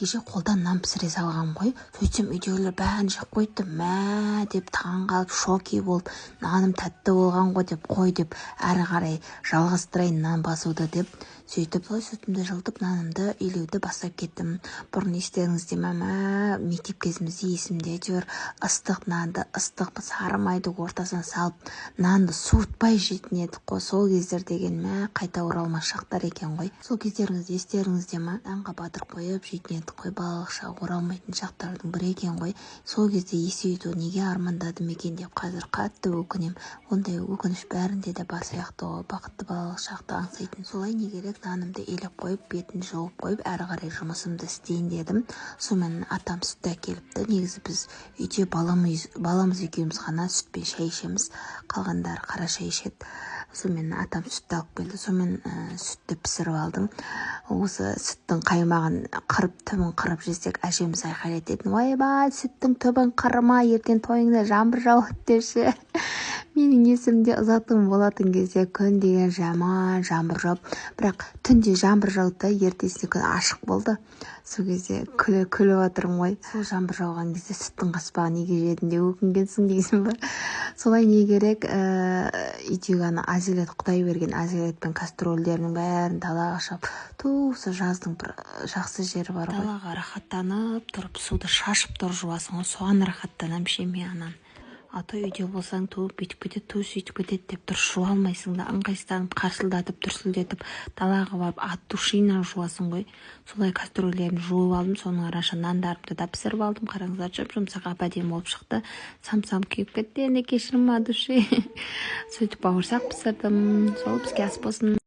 кеше қолдан нан пісіре салғам ғой. Сөйтсем үйдегілер бәрін жеп қойды. Мә деп таң қалып шоки болып, наным тәтті болған ғой деп қой деп әрі қарай жалғастырайын нан басуды деп. Сөйтіп сүтімді жылытып нанымды илеуді бастап кеттім. Бұрын естеріңізде мә мектеп кезімізде есімде әйтеуір ыстық нанды ыстық сары майды ортасына салып нанды суытпай жейтін едік қой. Сол кездер деген қайта оралмас шақтар екен ғой. Сол кездеріңіз естеріңізде ма? Нанға батыр қойып жейтін едік қой. Балалық шақ оралмайтын шақтардың бірі екен ғой. Сол кезде есейту неге армандадым екен деп қазір қатты өкінем. Ондай өкініш бәрінде де бар сияқты ғой. Бақытты балалық шақты аңсайтын. Солай не керек, нанымды елеп қойып, бетін жауып қойып, әрі қарай жұмысымды істейін дедім. Сонымен атам сүтті әкеліпті. Негізі біз үйде баламыз екеуміз ғана сүтпен шай ішеміз. Қалғандары қара шай ішеді. Сонымен атам сүтті алып келді. Сонымен сүтті пісіріп алдым. Осы сүттің қаймағын қырып, түбін қырып жесек, әжеміз айқайлайды еді. Ойбай, сүттің түбін қырма, ертең тойыңда жаңбыр жауады деші. Менің есімде ұзатым болатын кезде күн деген жаман жаңбыр жауып, бірақ түнде жаңбыр жауды, ертесіне күн ашық болды. Сол кезде күліп отырмын ғой. Сол жаңбыр жауған кезде сүттің қаспағын неге жедім деп өкінгенсің дейсің ба? Солай не керек, үйдегі азелет, Құдай берген азелет пен кастрольдерінің бәрін далаға шығып, туысы жаздың бір жақсы жері бар ғой. Далаға рахаттанып тұрып, суды шашып тұр жуасың ғой, соған рахаттанам шеме анан. Ата үйде болсаң, ту бүйтіп кетеді, ту сөйтіп кетеді деп дұрыс жуа алмайсың да, ыңғайсызданып, қарсылдатып, дүрсілдетіп, далаға барып от душина жуасың ғой. Солай кастрольдерін жуып алдым, соның араша нандарымды да пісіріп алдым. Қараңыздар, жұмсақ әдемі болып шықты. Самсам күйіп кетті, енді кешірім ма души. Сөйтіп бауырсақ пісірдім. Сол бізге ас болсын.